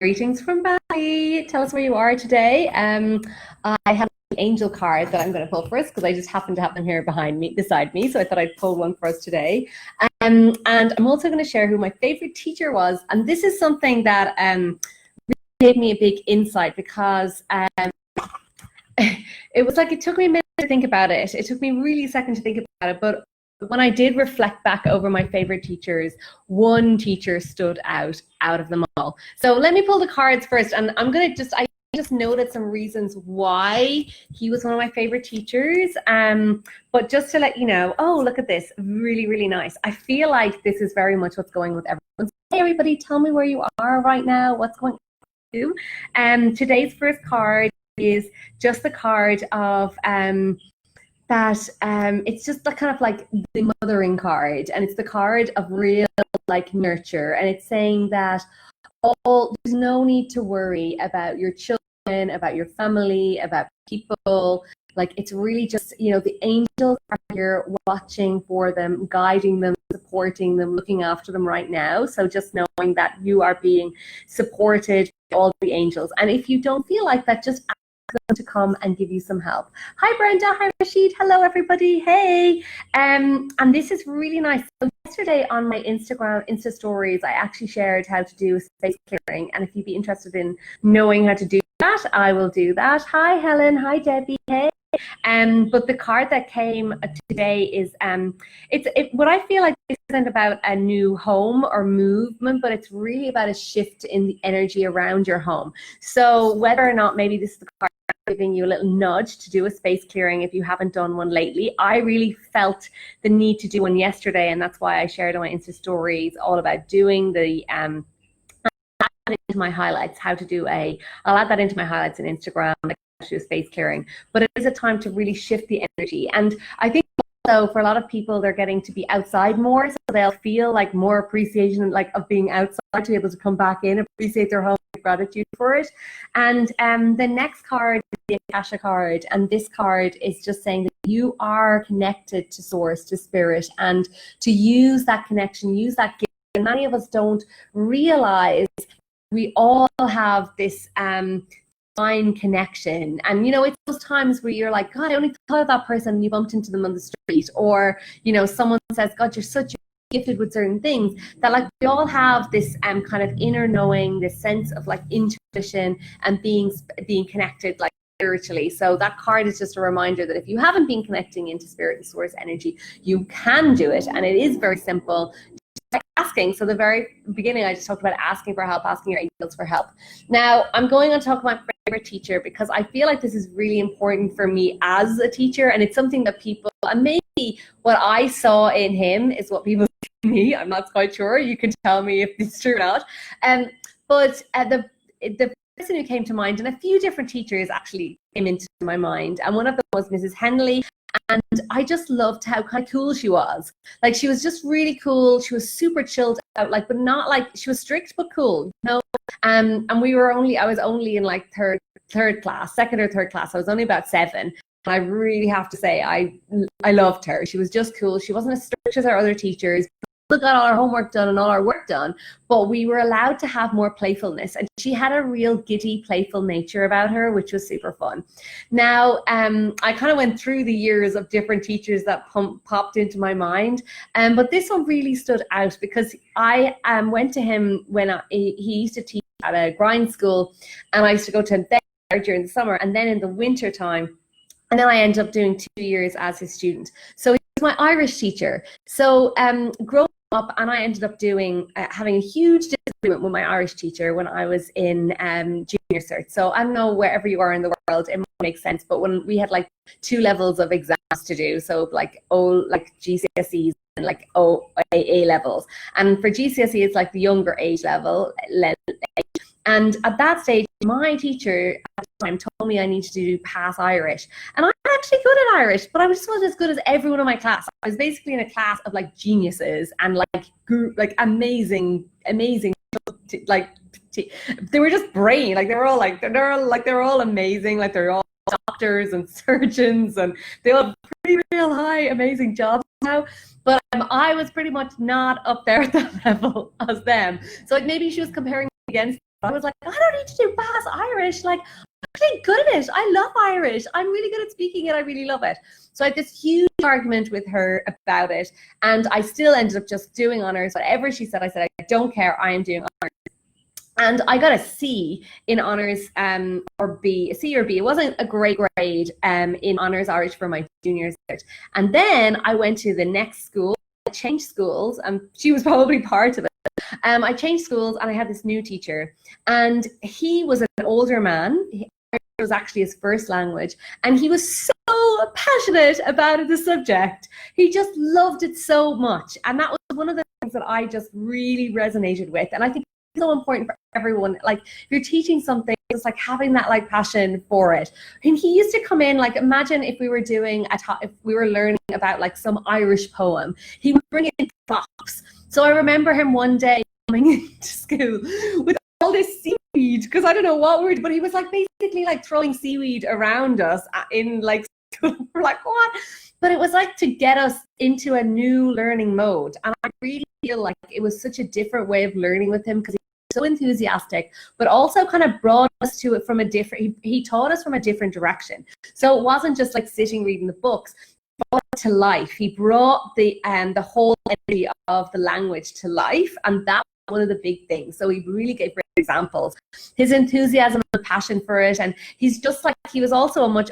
Greetings from Bali. Tell us where you are today. I have an angel card that I'm going to pull for us because I just happen to have them here beside me. So I thought I'd pull one for us today. And I'm also going to share who my favorite teacher was. And this is something that really gave me a big insight because it was like it took me a minute to think about it. It took me really a second to think about it, but when I did reflect back over my favorite teachers, one teacher stood out of them all. So let me pull the cards first, and I just noted some reasons why he was one of my favorite teachers. But just to let you know, oh, look at this, really, really nice. I feel like this is very much what's going with everyone. Hey, everybody, tell me where you are right now. What's going on? Today's first card is just the card of it's just the kind of like the mothering card, and it's the card of real like nurture, and it's saying that there's no need to worry about your children, about your family, about people. Like, it's really just, the angels are here watching for them, guiding them, supporting them, looking after them right now. So just knowing that you are being supported by all the angels, and if you don't feel like that, just them to come and give you some help. Hi Brenda, hi Rashid, hello everybody, hey. And this is really nice. So yesterday on my Insta stories, I actually shared how to do space clearing, and if you'd be interested in knowing how to do that, I will do that. Hi Helen, hi Debbie, hey. But the card that came today is what I feel like this isn't about a new home or movement, but it's really about a shift in the energy around your home. So whether or not maybe this is the card giving you a little nudge to do a space clearing if you haven't done one lately, I really felt the need to do one yesterday, and that's why I shared on my Insta stories all about doing the into my highlights I'll add that into my highlights on Instagram, like to do a space clearing. But it is a time to really shift the energy, and I think also for a lot of people, they're getting to be outside more, so they'll feel like more appreciation like of being outside, to be able to come back in, appreciate their home, gratitude for it. And the next card is the Akasha card, and this card is just saying that you are connected to source, to spirit, and to use that connection, use that gift. And many of us don't realize we all have this divine connection, and it's those times where you're like, God, I only thought of that person and you bumped into them on the street, or someone says, God, you're such gifted with certain things, that like we all have this kind of inner knowing, this sense of like intuition and being connected like spiritually. So that card is just a reminder that if you haven't been connecting into spirit and source energy, you can do it, and it is very simple. Asking. So the very beginning, I just talked about asking for help, asking your angels for help. Now I'm going on to talk about my favorite teacher, because I feel like this is really important for me as a teacher, and it's something that people, and maybe what I saw in him is what people see in me. I'm not quite sure. You can tell me if it's true or not. But the person who came to mind, and a few different teachers actually came into my mind, and one of them was Mrs. Henley. And I just loved how kind of cool she was. Like, she was just really cool. She was super chilled out, like, but not like, she was strict but cool, And I was only in like third class, second or third class. I was only about 7. I really have to say, I loved her. She was just cool. She wasn't as strict as our other teachers. We got all our homework done and all our work done, but we were allowed to have more playfulness, and she had a real giddy, playful nature about her, which was super fun. Now, I kind of went through the years of different teachers that popped into my mind, but this one really stood out because I went to him when he used to teach at a grind school, and I used to go to him there during the summer, and then in the winter time, and then I ended up doing 2 years as his student. So he was my Irish teacher. So growing up, and I ended up having a huge disagreement with my Irish teacher when I was in junior cert. So I don't know, wherever you are in the world, it might make sense, but when we had like 2 levels of exams to do, so like GCSEs and like A levels, and for GCSE it's like the younger age level. And at that stage, my teacher at the time told me I needed to do pass Irish. And I'm actually good at Irish, but I was just as good as everyone in my class. I was basically in a class of like geniuses and like amazing, like they were just brain. Like they were all amazing. Like they're all doctors and surgeons, and they all have pretty real high, amazing jobs now. But I was pretty much not up there at that level as them. So like maybe she was comparing against I was like, I don't need to do Bass Irish. Like, I'm really good at it. I love Irish. I'm really good at speaking it. I really love it. So I had this huge argument with her about it. And I still ended up just doing honours. Whatever she said, I said, I don't care. I am doing honours. And I got a C in honours, or B, a C or B. It wasn't a great grade in honours Irish for my junior cert. And then I went to the next school. I changed schools, and she was probably part of it. I changed schools, and I had this new teacher, and he was an older man. It was actually his first language, and he was so passionate about the subject. He just loved it so much, and that was one of the things that I just really resonated with. And I think it's so important for everyone. Like, if you're teaching something, it's like having that like passion for it. And he used to come in, like, imagine if we were doing if we were learning about like some Irish poem, he would bring in props. So I remember him one day coming into school with all this seaweed, because I don't know what word, but he was like basically like throwing seaweed around us in like school. We're like, what? But it was like to get us into a new learning mode. And I really feel like it was such a different way of learning with him, because he was so enthusiastic, but also kind of brought us to it from a different, he taught us from a different direction. So it wasn't just like sitting reading the books. Brought it to life. He brought the whole energy of the language to life, and that was one of the big things. So he really gave great examples. His enthusiasm and passion for it, and he's just like, he was also a much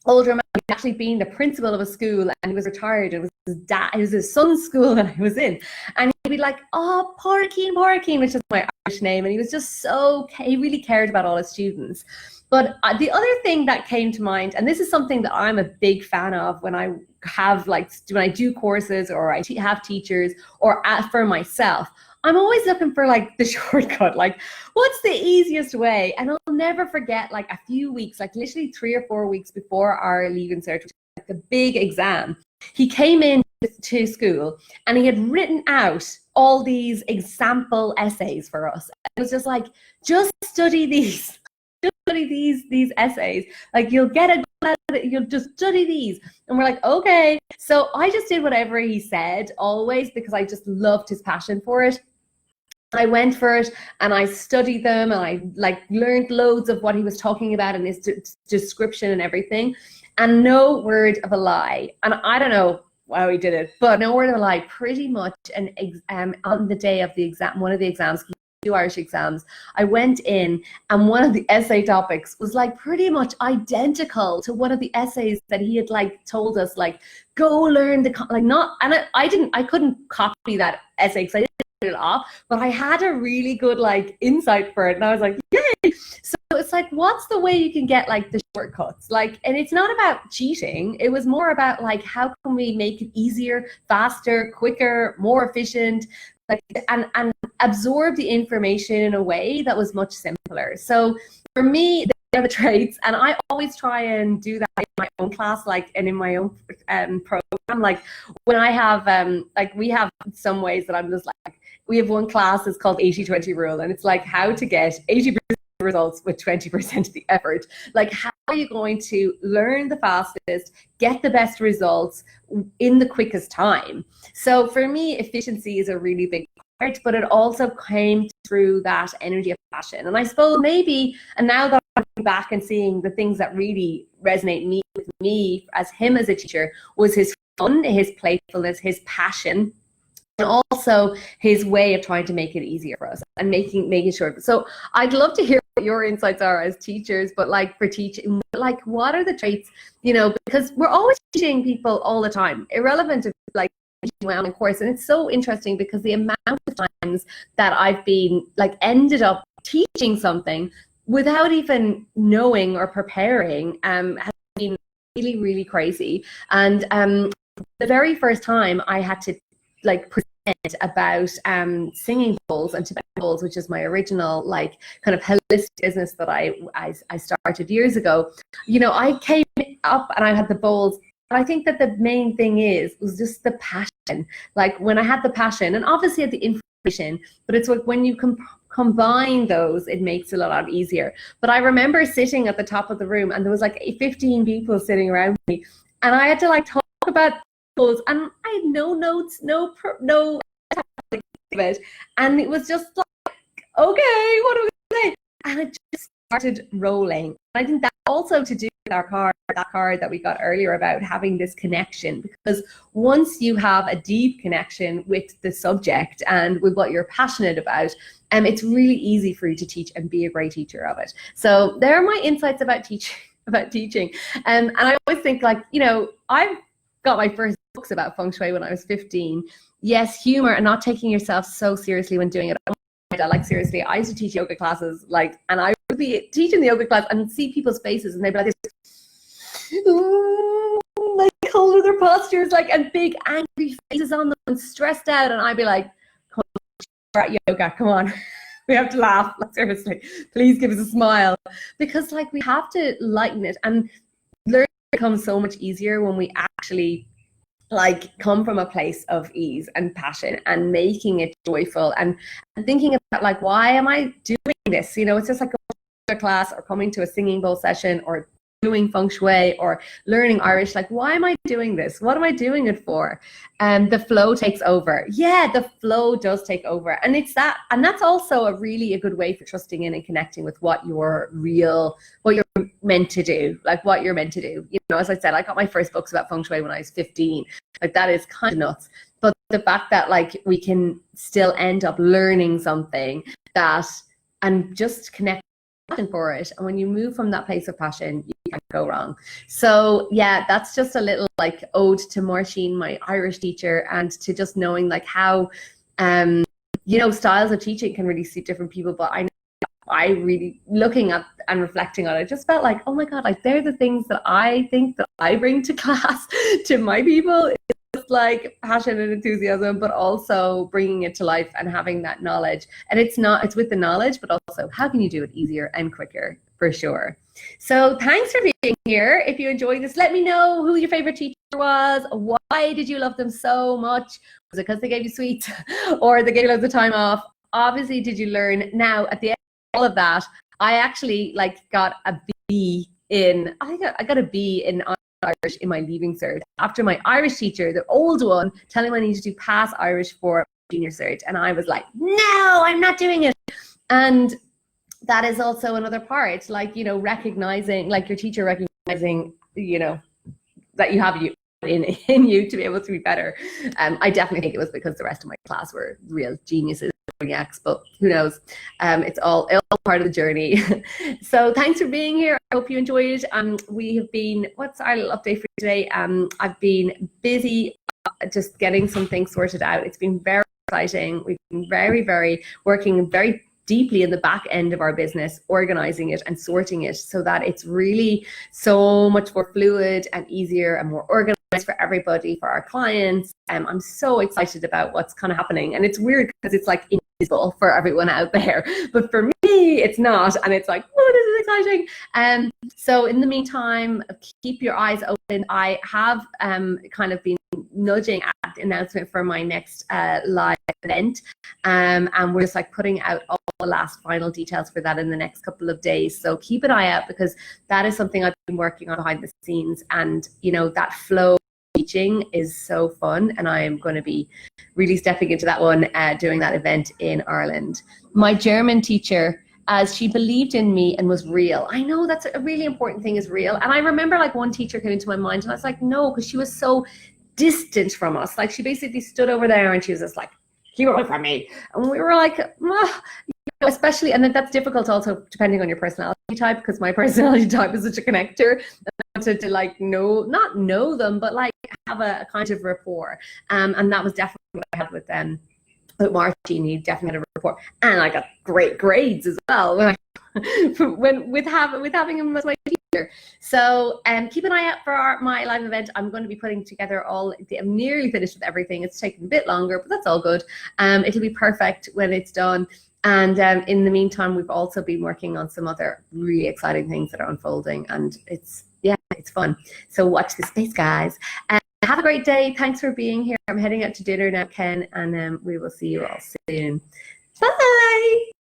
older man. He'd actually been the principal of a school, and he was retired. It was his son's school that I was in, and he'd be like, "Oh, Porkeen," which is my Irish name, and he was just so, he really cared about all his students. But the other thing that came to mind, and this is something that I'm a big fan of when I have like, when I do courses or I have teachers or for myself, I'm always looking for like the shortcut, like what's the easiest way? And I'll never forget, like a few weeks, like literally 3 or 4 weeks before our Leaving Cert, which was like the big exam, he came in to school and he had written out all these example essays for us. It was just like, just study these. Study these essays, like you'll get a good at it, you'll just study these. And we're like, okay. So I just did whatever he said always, because I just loved his passion for it. I went for it and I studied them, and I like learned loads of what he was talking about in his description and everything, and no word of a lie. And I don't know how he did it, but no word of a lie, pretty much. And on the day of the exam, one of the exams, 2 Irish exams, I went in, and one of the essay topics was like pretty much identical to one of the essays that he had like told us, like, go learn the like, not, and I couldn't copy that essay because I didn't put it off, but I had a really good like insight for it, and I was like, yay. So it's like, what's the way you can get like the shortcuts? Like, and it's not about cheating. It was more about like, how can we make it easier, faster, quicker, more efficient, like, and absorb the information in a way that was much simpler. So for me, they're the traits, and I always try and do that in my own class, like, and in my own program. Like when I have like, we have some ways that I'm just like, we have one class that's called 80-20 rule, and it's like how to get 80% results with 20% of the effort. Like, how are you going to learn the fastest, get the best results in the quickest time? So for me, efficiency is a really big part, but it also came through that energy of passion. And I suppose maybe, and now that I'm looking back and seeing the things that really resonate with me as him as a teacher, was his fun, his playfulness, his passion, and also his way of trying to make it easier for us and making sure. So I'd love to hear what your insights are as teachers, but like for teaching, like what are the traits, you know, because we're always teaching people all the time, irrelevant of like well in course. And it's so interesting because the amount of times that I've been like ended up teaching something without even knowing or preparing has been really, really crazy. And the very first time I had to like present about singing bowls and Tibetan bowls, which is my original like kind of holistic business that I started years ago. You know, I came up and I had the bowls. I think that the main thing was just the passion. Like when I had the passion, and obviously I had the information, but it's like when you combine those, it makes it a lot easier. But I remember sitting at the top of the room, and there was like 15 people sitting around me, and I had to like talk about bowls, and I had no notes, no, and it was just like, okay, what are we And it just started rolling. I think that also to do with our card, that card that we got earlier about having this connection, because once you have a deep connection with the subject and with what you're passionate about, it's really easy for you to teach and be a great teacher of it. So there are my insights about teaching. And I always think, like, you know, I've got my first books about feng shui when I was 15. Yes, humor and not taking yourself so seriously when doing it. Like, seriously, I used to teach yoga classes, like, and I would be teaching the yoga class and see people's faces and they'd be like, like, hold their postures, like, and big angry faces on them and stressed out, and I'd be like, come on, we're at yoga, come on. We have to laugh, like, seriously, please give us a smile, because, like, we have to lighten it, and learning becomes so much easier when we actually, like, come from a place of ease and passion and making it joyful and thinking about, like, why am I doing this? You know, it's just like a class or coming to a singing bowl session or doing feng shui or learning Irish. Like, why am I doing this? What am I doing it for? And the flow takes over. Yeah, the flow does take over. And it's that, and that's also a good way for trusting in and connecting with what you're meant to do, like what you're meant to do. You know, as I said, I got my first books about feng shui when I was 15. Like, that is kind of nuts. But the fact that, like, we can still end up learning something that, and just connect for it, and when you move from that place of passion, you can't go wrong. So yeah, that's just a little, like, ode to Martine, my Irish teacher, and to just knowing, like, how you know, styles of teaching can really suit different people. But I really, looking at and reflecting on it, just felt like, oh my god, like, they're the things that I think that I bring to class to my people. It's like passion and enthusiasm, but also bringing it to life and having that knowledge. And it's with the knowledge, but also how can you do it easier and quicker, for sure. So thanks for being here. If you enjoyed this, let me know who your favorite teacher was. Why did you love them so much? Was it because they gave you sweets or they gave you loads of time off? Obviously, did you learn? Now, at the end of all of that, I actually, like, got a B in, I got a B in Irish in my leaving cert after my Irish teacher, the old one, telling me I needed to pass Irish for junior cert, and I was like, no, I'm not doing it. And that is also another part, like, you know, recognizing, like, your teacher recognizing, you know, that you have in you to be able to be better. I definitely think it was because the rest of my class were real geniuses, but who knows? It's all part of the journey. So thanks for being here. I hope you enjoyed. We have been, what's our little update for today? I've been busy just getting some things sorted out. It's been very exciting. We've been very working very deeply in the back end of our business, organizing it and sorting it so that it's really so much more fluid and easier and more organized for everybody, for our clients. I'm so excited about what's kind of happening, and it's weird because it's like invisible for everyone out there, but for me it's not, and it's like, oh, this is exciting. So in the meantime, keep your eyes open. I have kind of been nudging at the announcement for my next live event, and we're just, like, putting out all the last final details for that in the next couple of days. So keep an eye out, because that is something I've been working on behind the scenes, and, you know, that flow teaching is so fun, and I am going to be really stepping into that one, doing that event in Ireland. My German teacher, as she believed in me and was real. I know that's a really important thing, is real. And I remember, like, one teacher came into my mind and I was like, no, because she was so distant from us. Like, she basically stood over there and she was just like, keep away from me. And we were like, especially, and then that's difficult also depending on your personality type, because my personality type is such a connector. To like not know them, but like have a kind of rapport. And that was definitely what I had with them. With Martine, he definitely had a rapport, and I got great grades as well with having him as my teacher. So keep an eye out for my live event. I'm going to be putting together I'm nearly finished with everything. It's taken a bit longer, but that's all good. It'll be perfect when it's done. And in the meantime, we've also been working on some other really exciting things that are unfolding, and it's fun. So watch this space, guys. Have a great day. Thanks for being here. I'm heading out to dinner now, Ken, and we will see you all soon. Bye.